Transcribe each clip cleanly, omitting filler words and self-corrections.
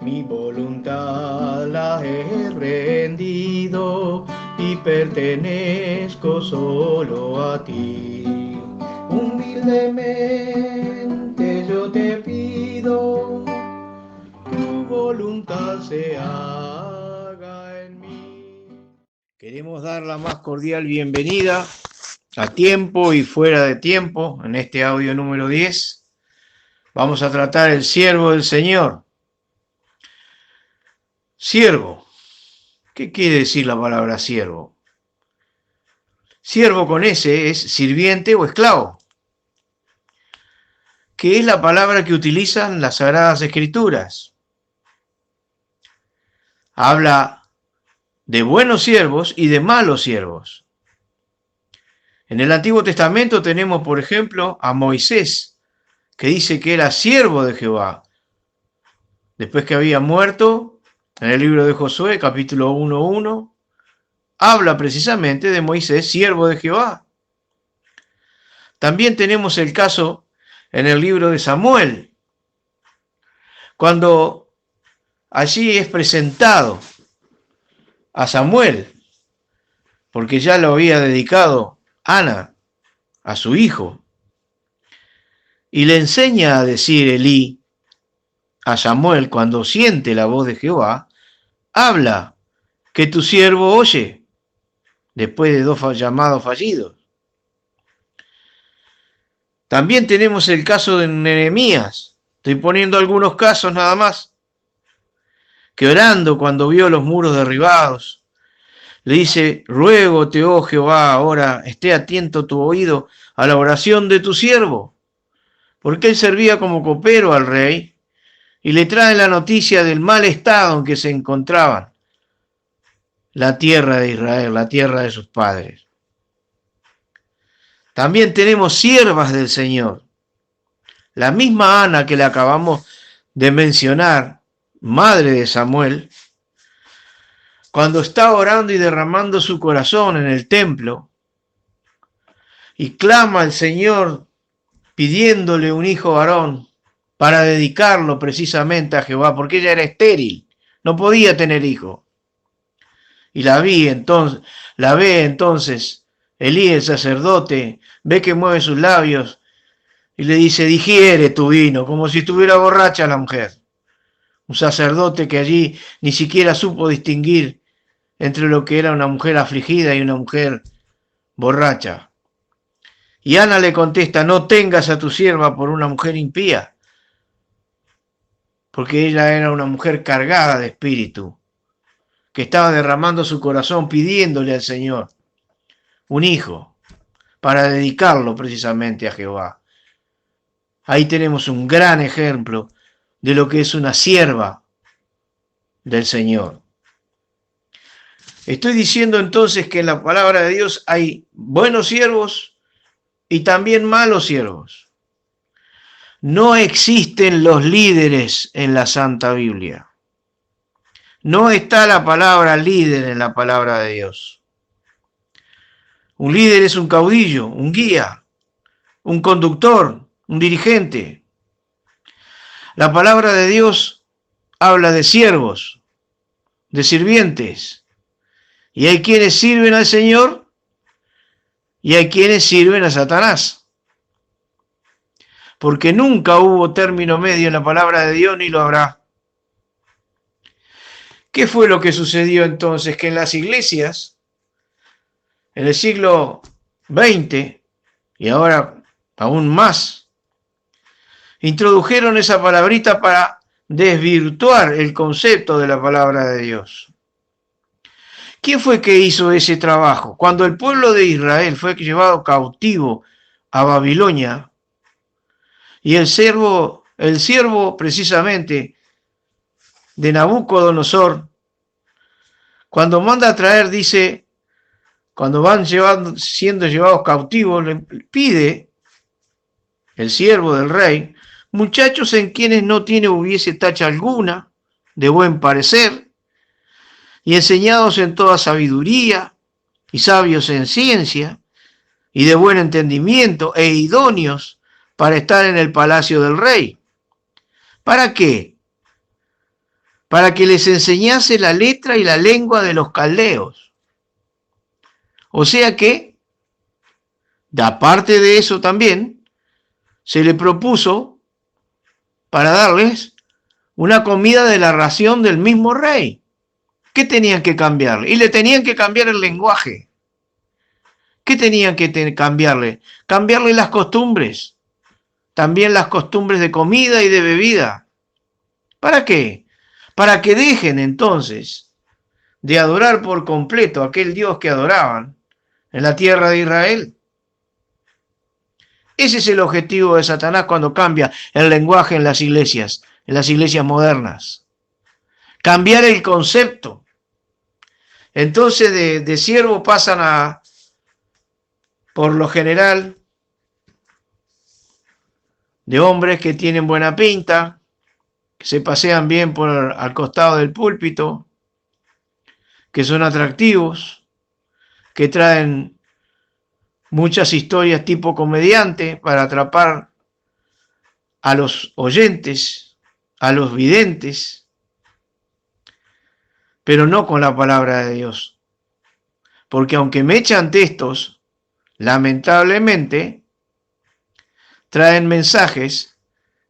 Mi voluntad la he rendido y pertenezco solo a ti. Humildemente yo te pido, tu voluntad se haga en mí. Queremos dar la más cordial bienvenida a tiempo y fuera de tiempo en este audio número 10. Vamos a tratar el siervo del Señor. Siervo. ¿Qué quiere decir la palabra siervo? Siervo con S es sirviente o esclavo, que es la palabra que utilizan las Sagradas Escrituras. Habla de buenos siervos y de malos siervos. En el Antiguo Testamento tenemos, por ejemplo, a Moisés, que dice que era siervo de Jehová. Después que había muerto, en el libro de Josué, capítulo 1:1, habla precisamente de Moisés, siervo de Jehová. También tenemos el caso en el libro de Samuel, cuando allí es presentado a Samuel, porque ya lo había dedicado Ana a su hijo, y le enseña a decir Elí a Samuel cuando siente la voz de Jehová: habla, que tu siervo oye, después de 2 llamados fallidos. También tenemos el caso de Nehemías, estoy poniendo algunos casos nada más, que orando cuando vio los muros derribados, le dice: ruégote, oh Jehová, ahora esté atento tu oído a la oración de tu siervo, porque él servía como copero al rey y le trae la noticia del mal estado en que se encontraban la tierra de Israel, la tierra de sus padres. También tenemos siervas del Señor. La misma Ana que le acabamos de mencionar, madre de Samuel, cuando está orando y derramando su corazón en el templo y clama al Señor pidiéndole un hijo varón para dedicarlo precisamente a Jehová, porque ella era estéril, no podía tener hijo. Y la ve entonces Elí, el sacerdote, ve que mueve sus labios y le dice: digiere tu vino, como si estuviera borracha la mujer. Un sacerdote que allí ni siquiera supo distinguir entre lo que era una mujer afligida y una mujer borracha. Y Ana le contesta: no tengas a tu sierva por una mujer impía, porque ella era una mujer cargada de espíritu, que estaba derramando su corazón pidiéndole al Señor un hijo para dedicarlo precisamente a Jehová. Ahí tenemos un gran ejemplo de lo que es una sierva del Señor. Estoy diciendo entonces que en la palabra de Dios hay buenos siervos y también malos siervos. No existen los líderes en la Santa Biblia. No está la palabra líder en la palabra de Dios. Un líder es un caudillo, un guía, un conductor, un dirigente. La palabra de Dios habla de siervos, de sirvientes. Y hay quienes sirven al Señor y hay quienes sirven a Satanás. Porque nunca hubo término medio en la palabra de Dios ni lo habrá. ¿Qué fue lo que sucedió entonces? Que en las iglesias, en el siglo XX y ahora aún más, introdujeron esa palabrita para desvirtuar el concepto de la palabra de Dios. ¿Quién fue que hizo ese trabajo? Cuando el pueblo de Israel fue llevado cautivo a Babilonia, y el siervo precisamente de Nabucodonosor, cuando manda a traer, dice, cuando van siendo llevados cautivos, le pide el siervo del rey: muchachos en quienes no hubiese tacha alguna, de buen parecer, y enseñados en toda sabiduría, y sabios en ciencia, y de buen entendimiento, e idóneos para estar en el palacio del rey. ¿Para qué? para que les enseñase la letra y la lengua de los caldeos. O sea que, aparte de eso también, se le propuso para darles una comida de la ración del mismo rey. ¿Qué tenían que cambiarle? Y le tenían que cambiar el lenguaje. ¿Qué tenían que cambiarle? Cambiarle las costumbres. También las costumbres de comida y de bebida. ¿Para qué? Para que dejen entonces de adorar por completo a aquel Dios que adoraban en la tierra de Israel. Ese es el objetivo de Satanás cuando cambia el lenguaje en las iglesias modernas. Cambiar el concepto. Entonces de siervo pasan a, por lo general, de hombres que tienen buena pinta, que se pasean bien por al costado del púlpito, que son atractivos, que traen muchas historias tipo comediante para atrapar a los oyentes, a los videntes, pero no con la palabra de Dios. Porque aunque me echan textos, lamentablemente, traen mensajes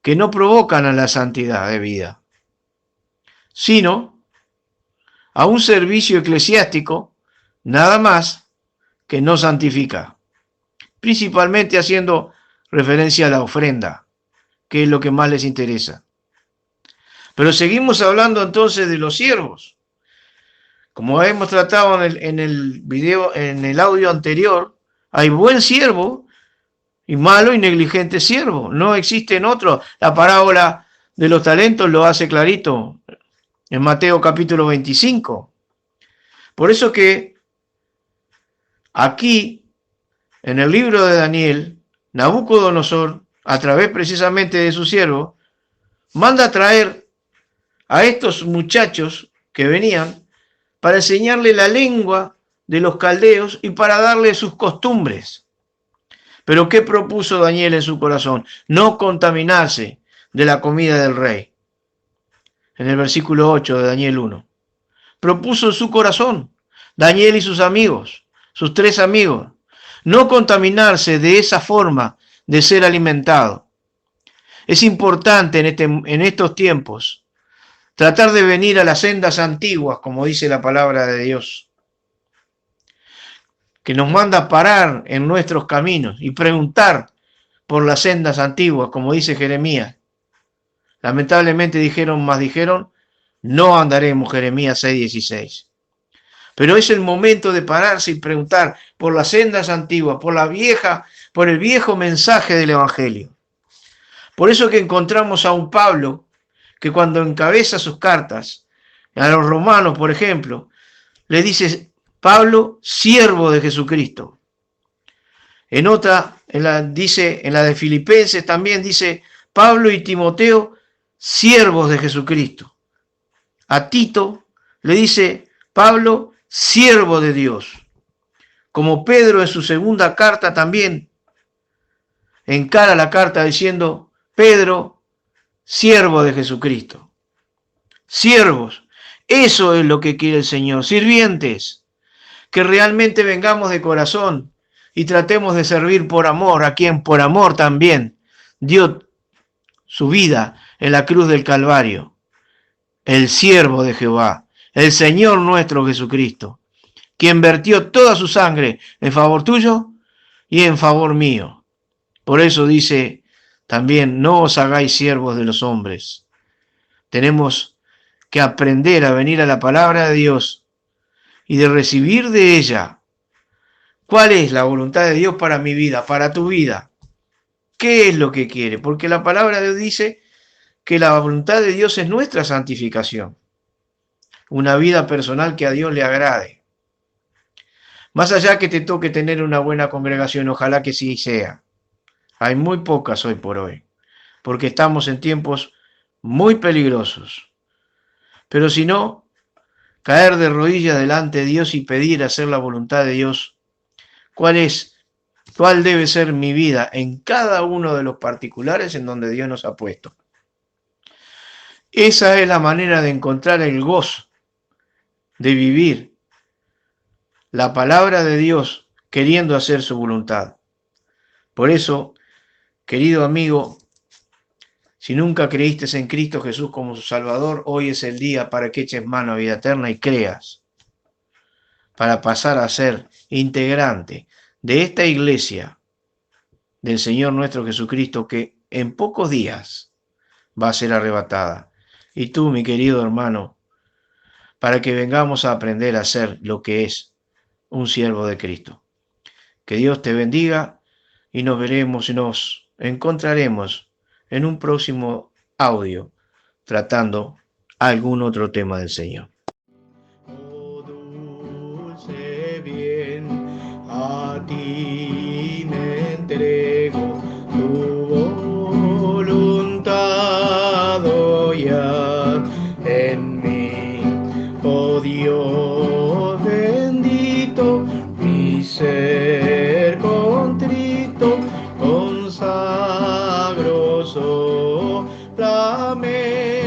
que no provocan a la santidad de vida, sino a un servicio eclesiástico nada más que no santifica, principalmente haciendo referencia a la ofrenda, que es lo que más les interesa. Pero seguimos hablando entonces de los siervos. Como hemos tratado en el video, en el audio anterior, hay buen siervo y malo y negligente siervo. No existen otros. La parábola de los talentos lo hace clarito en Mateo capítulo 25. Por eso que aquí, en el libro de Daniel, Nabucodonosor, a través precisamente de su siervo, manda a traer a estos muchachos que venían para enseñarle la lengua de los caldeos y para darle sus costumbres. Pero ¿qué propuso Daniel en su corazón? No contaminarse de la comida del rey. En el versículo 8 de Daniel 1. Propuso en su corazón, Daniel y sus amigos, sus 3 amigos, no contaminarse de esa forma de ser alimentado. Es importante en estos tiempos tratar de venir a las sendas antiguas, como dice la palabra de Dios, que nos manda a parar en nuestros caminos y preguntar por las sendas antiguas, como dice Jeremías. Lamentablemente dijeron, no andaremos, Jeremías 6:16. Pero es el momento de pararse y preguntar por las sendas antiguas, por el viejo mensaje del Evangelio. Por eso que encontramos a un Pablo que cuando encabeza sus cartas, a los romanos, por ejemplo, le dice Pablo, siervo de Jesucristo. En otra, en la de Filipenses también dice Pablo y Timoteo, siervos de Jesucristo. A Tito le dice Pablo, siervo de Dios. Como Pedro en su segunda carta también encara la carta diciendo, Pedro, siervo de Jesucristo. Siervos, eso es lo que quiere el Señor. Sirvientes, que realmente vengamos de corazón y tratemos de servir por amor a quien por amor también dio su vida en la cruz del Calvario. El siervo de Jehová, el Señor nuestro Jesucristo, quien vertió toda su sangre en favor tuyo y en favor mío. Por eso dice también, no os hagáis siervos de los hombres. Tenemos que aprender a venir a la palabra de Dios y de recibir de ella cuál es la voluntad de Dios para mi vida, para tu vida. ¿Qué es lo que quiere? Porque la palabra de Dios dice que la voluntad de Dios es nuestra santificación. Una vida personal que a Dios le agrade. Más allá que te toque tener una buena congregación, ojalá que sí sea. Hay muy pocas hoy por hoy, porque estamos en tiempos muy peligrosos. Pero si no, caer de rodillas delante de Dios y pedir hacer la voluntad de Dios, cuál debe ser mi vida en cada uno de los particulares en donde Dios nos ha puesto. Esa es la manera de encontrar el gozo, de vivir la palabra de Dios queriendo hacer su voluntad. Por eso, querido amigo, si nunca creíste en Cristo Jesús como su Salvador, hoy es el día para que eches mano a vida eterna y creas, para pasar a ser integrante de esta iglesia del Señor nuestro Jesucristo, que en pocos días va a ser arrebatada. Y tú, mi querido hermano, para que vengamos a aprender a ser lo que es un siervo de Cristo. Que Dios te bendiga y nos veremos y nos encontraremos en un próximo audio tratando algún otro tema del Señor. Oh, dulce bien, a ti me entrego, tu voluntad hoy haz en mí. Oh Dios bendito, mi ser contrito, consagro solamente